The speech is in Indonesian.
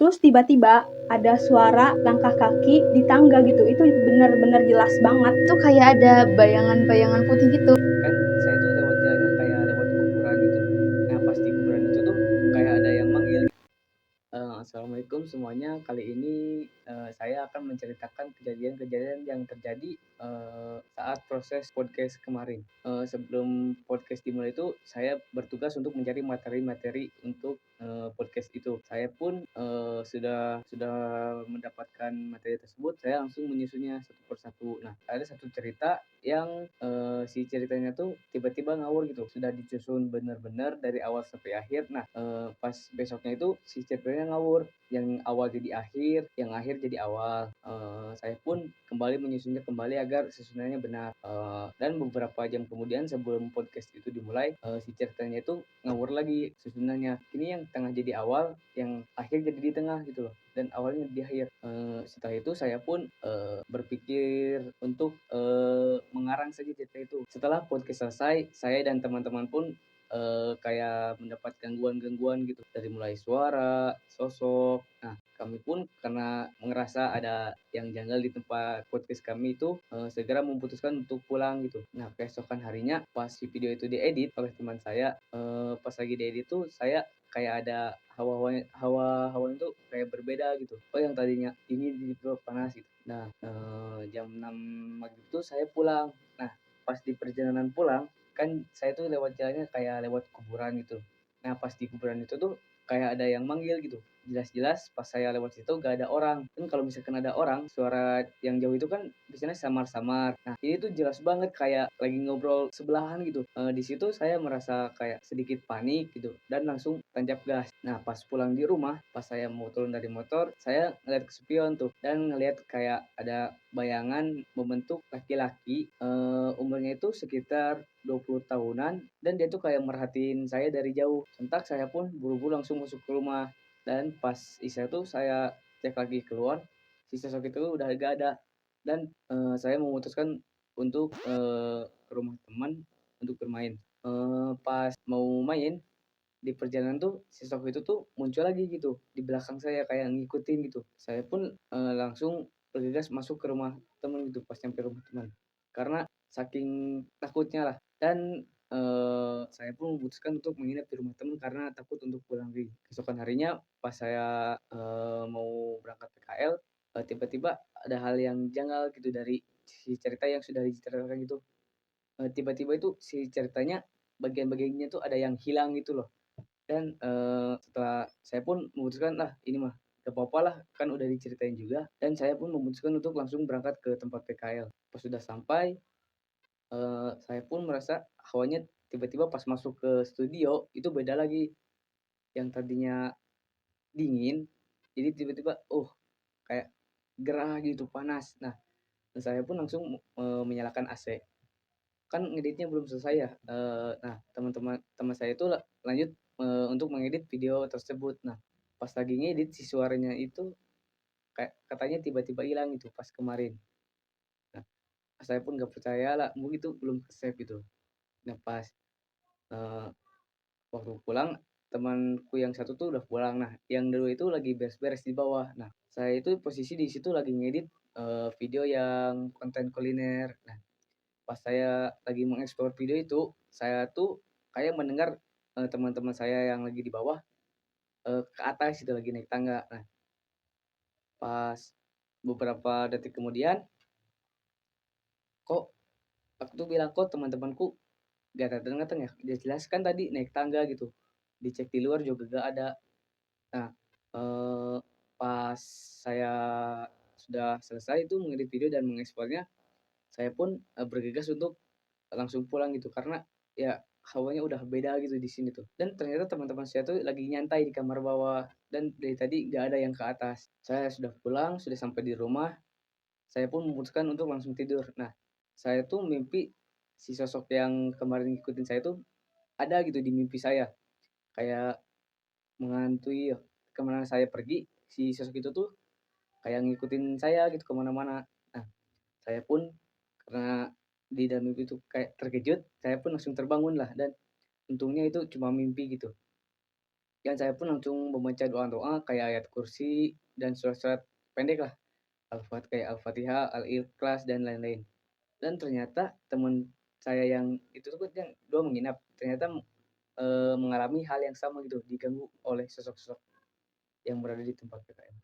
terus tiba-tiba ada suara langkah kaki di tangga gitu, itu benar-benar jelas banget. Itu kayak ada bayangan-bayangan putih gitu. Kan saya tuh lewat jalannya kayak lewat kuburan gitu. Nah pas di kuburan itu tuh kayak ada yang manggil. Assalamualaikum semuanya. Kali ini saya akan menceritakan kejadian-kejadian yang terjadi saat proses podcast kemarin. Sebelum podcast dimulai itu, saya bertugas untuk mencari materi-materi untuk podcast itu. Saya pun sudah mendapatkan materi tersebut. Saya langsung menyusunnya satu persatu. Nah, ada satu cerita yang si ceritanya tuh tiba-tiba ngawur gitu. Sudah disusun benar-benar dari awal sampai akhir. Nah, pas besoknya itu si ceritanya ngawur, yang awal jadi akhir, yang akhir jadi awal. Saya pun kembali menyusunnya kembali agar susunannya benar. Dan beberapa jam kemudian sebelum podcast itu dimulai, si ceritanya itu ngawur lagi susunannya. Ini yang tengah jadi awal, yang akhir jadi di tengah gitu loh. Dan awalnya di akhir. Setelah itu saya pun berpikir untuk mengarang saja cerita itu. Setelah podcast selesai, saya dan teman-teman pun kayak mendapat gangguan-gangguan gitu dari mulai suara, sosok. Nah, kami pun karena merasa ada yang janggal di tempat podcast kami itu segera memutuskan untuk pulang gitu. Nah, keesokan harinya pas si video itu diedit oleh teman saya, pas lagi diedit tuh saya kayak ada hawa itu kayak berbeda gitu. Oh, yang tadinya dingin jadi panas gitu. Nah, jam 6 maghrib itu saya pulang. Nah, pas di perjalanan pulang kan saya tuh lewat jalannya kayak lewat kuburan gitu. Nah pas di kuburan itu tuh kayak ada yang manggil gitu. Jelas-jelas pas saya lewat situ gak ada orang. Kan kalau misalkan ada orang, suara yang jauh itu kan biasanya samar-samar. Nah ini tuh jelas banget kayak lagi ngobrol sebelahan gitu. Di situ saya merasa kayak sedikit panik gitu dan langsung tancap gas. Nah pas pulang di rumah, pas saya mau turun dari motor, saya ngeliat ke spion tuh dan ngeliat kayak ada bayangan membentuk laki-laki, umurnya itu sekitar 20 tahunan dan dia tuh kayak merhatiin saya dari jauh. Sontak saya pun buru-buru langsung masuk ke rumah dan pas isya tuh saya cek lagi keluar, si sosok itu udah gak ada dan saya memutuskan untuk ke rumah teman untuk bermain. Pas mau main di perjalanan tuh si sosok itu tuh muncul lagi gitu di belakang saya kayak ngikutin gitu. Saya pun langsung bergegas masuk ke rumah teman gitu pas nyampe rumah teman. Karena saking takutnya lah dan saya pun memutuskan untuk menginap di rumah teman karena takut untuk pulang lagi. Keesokan harinya pas saya mau berangkat PKL, tiba-tiba ada hal yang janggal gitu dari si cerita yang sudah diceritakan gitu. Tiba-tiba itu si ceritanya bagian-bagiannya tuh ada yang hilang gitu loh. Dan setelah saya pun memutuskan, "Lah ini mah gak apa lah, kan udah diceritain juga." Dan saya pun memutuskan untuk langsung berangkat ke tempat PKL. Pas sudah sampai, saya pun merasa hawanya tiba-tiba pas masuk ke studio, itu beda lagi. Yang tadinya dingin, jadi tiba-tiba, kayak gerah gitu, panas. Nah, saya pun langsung menyalakan AC. Kan ngeditnya belum selesai ya, nah teman saya itu lanjut untuk mengedit video tersebut. Nah, pas lagi ngedit si suaranya itu kayak katanya tiba-tiba hilang gitu pas kemarin. Nah, saya pun nggak percaya lah, mungkin itu belum ke-save gitu. Nah, pas eee, waktu pulang temanku yang satu tuh udah pulang, nah yang dulu itu lagi beres-beres di bawah. Nah, saya itu posisi di situ lagi ngedit video yang konten kuliner. Nah, pas saya lagi mengeksplor video itu, saya tuh kayak mendengar teman-teman saya yang lagi di bawah ke atas itu lagi naik tangga. Nah, pas beberapa detik kemudian, kok aku tuh bilang, "Kok teman-temanku gak datang-datang ya?" Jelas-jelas kan tadi naik tangga gitu, dicek di luar juga gak ada. Nah, pas saya sudah selesai itu mengedit video dan mengekspornya, saya pun bergegas untuk langsung pulang gitu karena ya hawanya udah beda gitu di sini tuh. Dan ternyata teman-teman saya tuh lagi nyantai di kamar bawah dan dari tadi nggak ada yang ke atas. Saya sudah pulang, sudah sampai di rumah, saya pun memutuskan untuk langsung tidur. Nah, saya tuh mimpi si sosok yang kemarin ngikutin saya tuh ada gitu di mimpi saya. Kayak menghantui kemana saya pergi, si sosok itu tuh kayak ngikutin saya gitu kemana mana. Nah, saya pun karena di dalam mimpi itu kayak terkejut, saya pun langsung terbangun lah dan untungnya itu cuma mimpi gitu. Dan saya pun langsung membaca doa-doa kayak ayat kursi dan surat-surat pendek lah, Al-Fatihah, Al-Ikhlas, dan lain-lain. Dan ternyata teman saya yang itu tuh kan yang 2 menginap, ternyata, mengalami hal yang sama gitu, diganggu oleh sosok-sosok yang berada di tempat PKM.